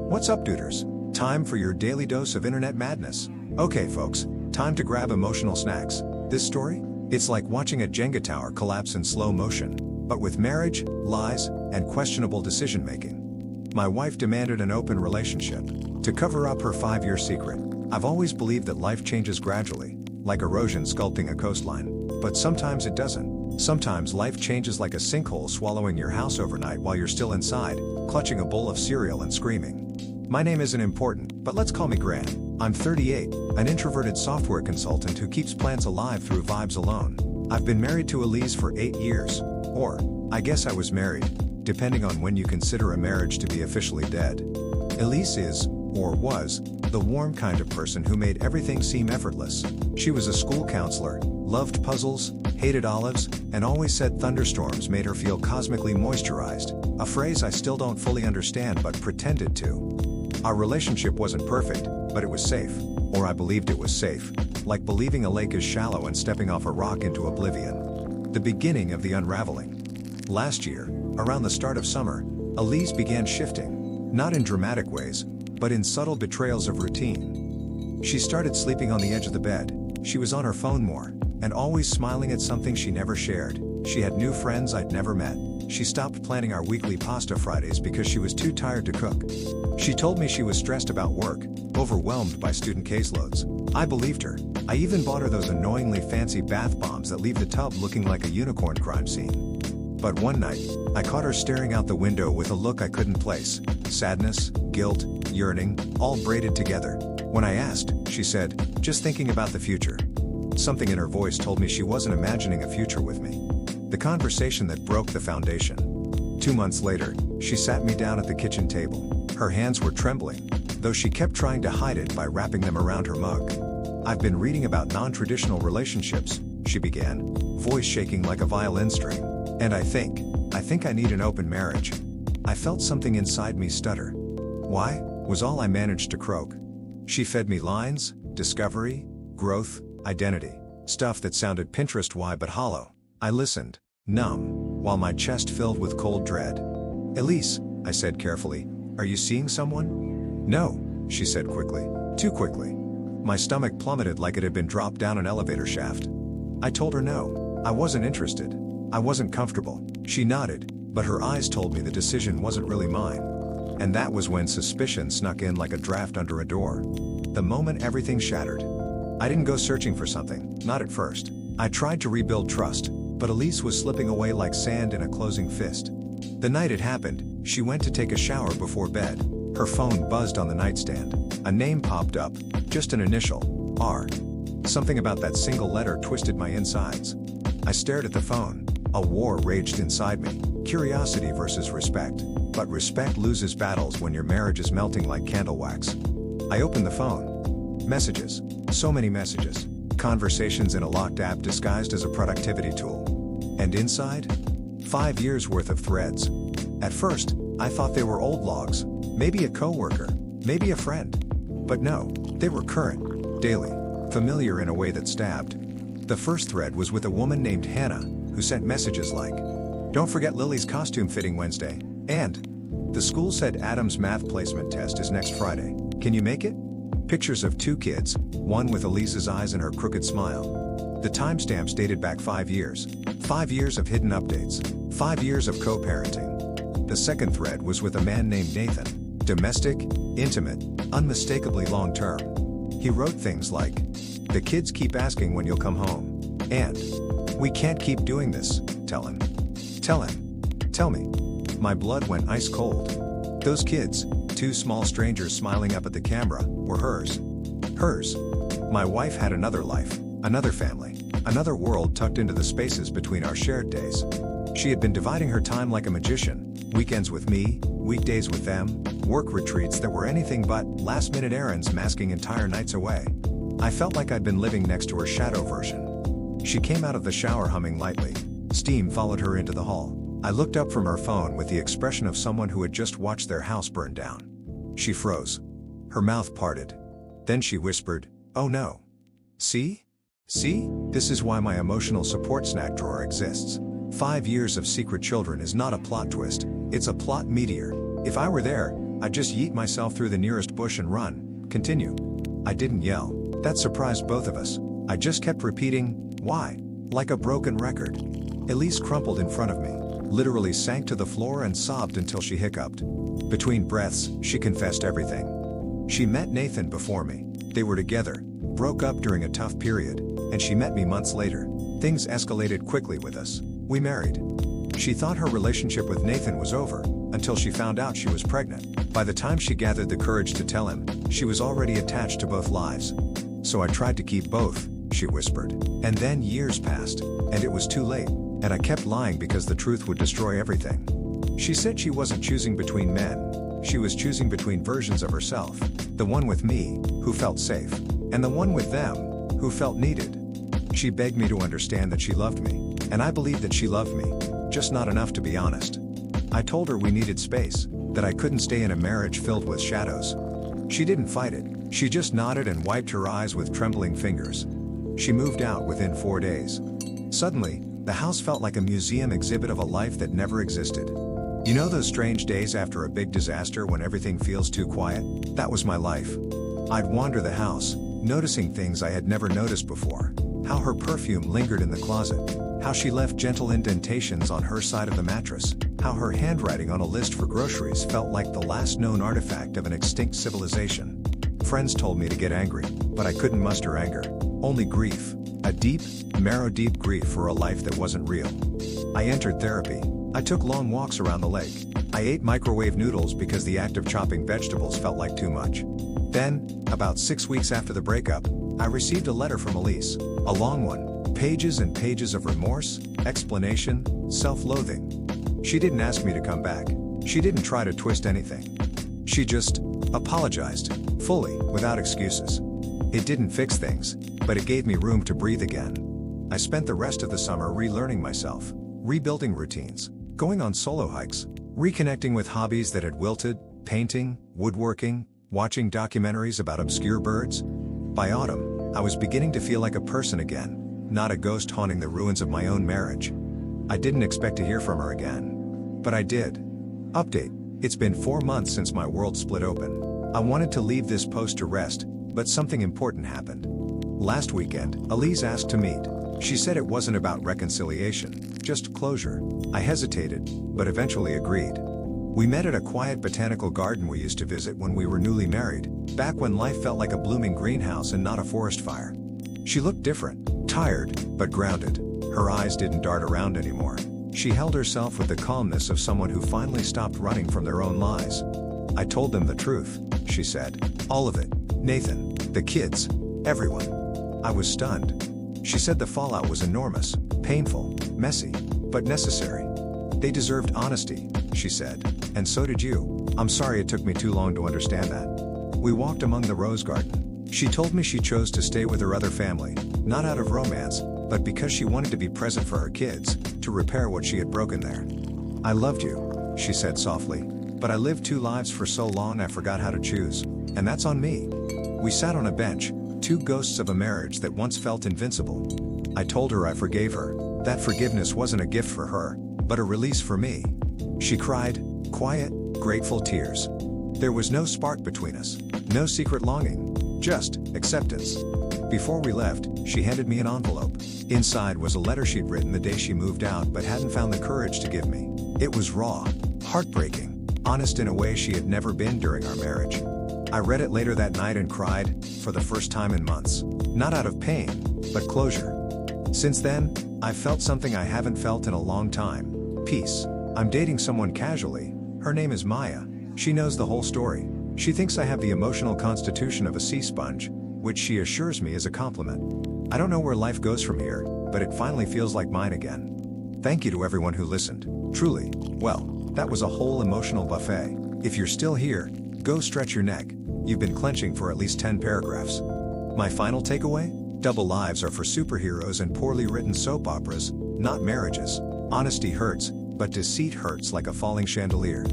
What's up, duders? Time for your daily dose of internet madness. Okay, folks, time to grab emotional snacks. This story? It's like watching a Jenga tower collapse in slow motion, but with marriage, lies, and questionable decision-making. My wife demanded an open relationship to cover up her 5-year secret. I've always believed that life changes gradually, like erosion sculpting a coastline. But sometimes it doesn't. Sometimes life changes like a sinkhole swallowing your house overnight while you're still inside, clutching a bowl of cereal and screaming. My name isn't important, but let's call me Graham. I'm 38, an introverted software consultant who keeps plants alive through vibes alone. I've been married to Elise for 8 years. Or, I guess I was married, depending on when you consider a marriage to be officially dead. Elise is, or was, the warm kind of person who made everything seem effortless. She was a school counselor, loved puzzles, hated olives, and always said thunderstorms made her feel cosmically moisturized, a phrase I still don't fully understand but pretended to. Our relationship wasn't perfect, but it was safe, or I believed it was safe, like believing a lake is shallow and stepping off a rock into oblivion. The beginning of the unraveling. Last year, around the start of summer, Elise began shifting, not in dramatic ways, but in subtle betrayals of routine. She started sleeping on the edge of the bed, she was on her phone more, and always smiling at something she never shared. She had new friends I'd never met. She stopped planning our weekly pasta Fridays because she was too tired to cook. She told me she was stressed about work, overwhelmed by student caseloads. I believed her. I even bought her those annoyingly fancy bath bombs that leave the tub looking like a unicorn crime scene. But one night, I caught her staring out the window with a look I couldn't place. Sadness, guilt, yearning, all braided together. When I asked, she said, "Just thinking about the future." Something in her voice told me she wasn't imagining a future with me. The conversation that broke the foundation. 2 months later, she sat me down at the kitchen table. Her hands were trembling, though she kept trying to hide it by wrapping them around her mug. "I've been reading about non-traditional relationships," she began, voice shaking like a violin string. "And I think I need an open marriage." I felt something inside me stutter. "Why?" was all I managed to croak. She fed me lines, discovery, growth, identity, stuff that sounded Pinterest-y but hollow. I listened, numb, while my chest filled with cold dread. "Elise," I said carefully, "are you seeing someone?" "No," she said quickly. Too quickly. My stomach plummeted like it had been dropped down an elevator shaft. I told her no. I wasn't interested. I wasn't comfortable. She nodded, but her eyes told me the decision wasn't really mine. And that was when suspicion snuck in like a draft under a door. The moment everything shattered. I didn't go searching for something, not at first. I tried to rebuild trust, but Elise was slipping away like sand in a closing fist. The night it happened, she went to take a shower before bed. Her phone buzzed on the nightstand. A name popped up, just an initial, R. Something about that single letter twisted my insides. I stared at the phone. A war raged inside me, curiosity versus respect. But respect loses battles when your marriage is melting like candle wax. I opened the phone. Messages. So many messages. Conversations in a locked app disguised as a productivity tool. And inside? 5 years worth of threads. At first, I thought they were old logs. Maybe a coworker. Maybe a friend. But no, they were current, daily, familiar in a way that stabbed. The first thread was with a woman named Hannah, who sent messages like, "Don't forget Lily's costume fitting Wednesday," and, "The school said Adam's math placement test is next Friday. Can you make it?" Pictures of 2 kids, one with Elise's eyes and her crooked smile. The timestamps dated back 5 years. 5 years of hidden updates. 5 years of co-parenting. The second thread was with a man named Nathan. Domestic, intimate, unmistakably long-term. He wrote things like, "The kids keep asking when you'll come home," and, "We can't keep doing this, tell him. Tell him. Tell me." My blood went ice cold. Those kids, 2 small strangers smiling up at the camera, were hers. Hers. My wife had another life, another family, another world tucked into the spaces between our shared days. She had been dividing her time like a magician, weekends with me, weekdays with them, work retreats that were anything but last-minute errands masking entire nights away. I felt like I'd been living next to her shadow version. She came out of the shower humming lightly. Steam followed her into the hall. I looked up from her phone with the expression of someone who had just watched their house burn down. She froze. Her mouth parted. Then she whispered, "Oh no. See? See? This is why my emotional support snack drawer exists. 5 years of secret children is not a plot twist, it's a plot meteor. If I were there, I'd just yeet myself through the nearest bush and run. Continue. I didn't yell. That surprised both of us. I just kept repeating, why? Like a broken record. Elise crumpled in front of me, literally sank to the floor and sobbed until she hiccuped. Between breaths, she confessed everything. She met Nathan before me. They were together, broke up during a tough period, and she met me months later. Things escalated quickly with us. We married. She thought her relationship with Nathan was over, until she found out she was pregnant. By the time she gathered the courage to tell him, she was already attached to both lives. So I tried to keep both, she whispered. And then years passed, and it was too late, and I kept lying because the truth would destroy everything. She said she wasn't choosing between men, she was choosing between versions of herself. The one with me, who felt safe, and the one with them, who felt needed. She begged me to understand that she loved me, and I believed that she loved me, just not enough to be honest. I told her we needed space, that I couldn't stay in a marriage filled with shadows. She didn't fight it, she just nodded and wiped her eyes with trembling fingers. She moved out within 4 days. Suddenly, the house felt like a museum exhibit of a life that never existed. You know those strange days after a big disaster when everything feels too quiet? That was my life. I'd wander the house, noticing things I had never noticed before. How her perfume lingered in the closet. How she left gentle indentations on her side of the mattress. How her handwriting on a list for groceries felt like the last known artifact of an extinct civilization. Friends told me to get angry, but I couldn't muster anger. Only grief. A deep, marrow-deep grief for a life that wasn't real. I entered therapy. I took long walks around the lake. I ate microwave noodles because the act of chopping vegetables felt like too much. Then, about 6 weeks after the breakup, I received a letter from Elise. A long one. Pages and pages of remorse, explanation, self-loathing. She didn't ask me to come back. She didn't try to twist anything. She just apologized, fully, without excuses. It didn't fix things, but it gave me room to breathe again. I spent the rest of the summer relearning myself, rebuilding routines, going on solo hikes, reconnecting with hobbies that had wilted, painting, woodworking, watching documentaries about obscure birds. By autumn, I was beginning to feel like a person again, not a ghost haunting the ruins of my own marriage. I didn't expect to hear from her again. But I did. Update. It's been 4 months since my world split open. I wanted to leave this post to rest, but something important happened. Last weekend, Elise asked to meet. She said it wasn't about reconciliation, just closure. I hesitated, but eventually agreed. We met at a quiet botanical garden we used to visit when we were newly married, back when life felt like a blooming greenhouse and not a forest fire. She looked different, tired, but grounded. Her eyes didn't dart around anymore. She held herself with the calmness of someone who finally stopped running from their own lies. I told them the truth, she said. All of it. Nathan, the kids, everyone. I was stunned. She said the fallout was enormous, painful, messy, but necessary. They deserved honesty, she said, and so did you. I'm sorry it took me too long to understand that. We walked among the rose garden. She told me she chose to stay with her other family, not out of romance, but because she wanted to be present for her kids, to repair what she had broken there. I loved you, she said softly, but I lived 2 lives for so long I forgot how to choose, and that's on me. We sat on a bench, 2 ghosts of a marriage that once felt invincible. I told her I forgave her, that forgiveness wasn't a gift for her, but a release for me. She cried, quiet, grateful tears. There was no spark between us, no secret longing, just acceptance. Before we left, she handed me an envelope. Inside was a letter she'd written the day she moved out but hadn't found the courage to give me. It was raw, heartbreaking, honest in a way she had never been during our marriage. I read it later that night and cried, for the first time in months. Not out of pain, but closure. Since then, I've felt something I haven't felt in a long time. Peace. I'm dating someone casually. Her name is Maya. She knows the whole story. She thinks I have the emotional constitution of a sea sponge, which she assures me is a compliment. I don't know where life goes from here, but it finally feels like mine again. Thank you to everyone who listened. Truly. Well, that was a whole emotional buffet. If you're still here, go stretch your neck. You've been clenching for at least 10 paragraphs. My final takeaway? Double lives are for superheroes and poorly written soap operas, not marriages. Honesty hurts, but deceit hurts like a falling chandelier.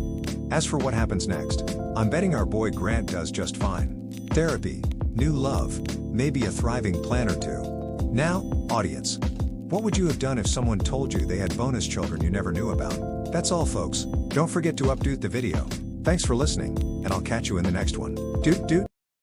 As for what happens next, I'm betting our boy Grant does just fine. Therapy, new love, maybe a thriving plan or 2. Now, audience. What would you have done if someone told you they had bonus children you never knew about? That's all folks. Don't forget to update the video. Thanks for listening, and I'll catch you in the next one. Doot doot.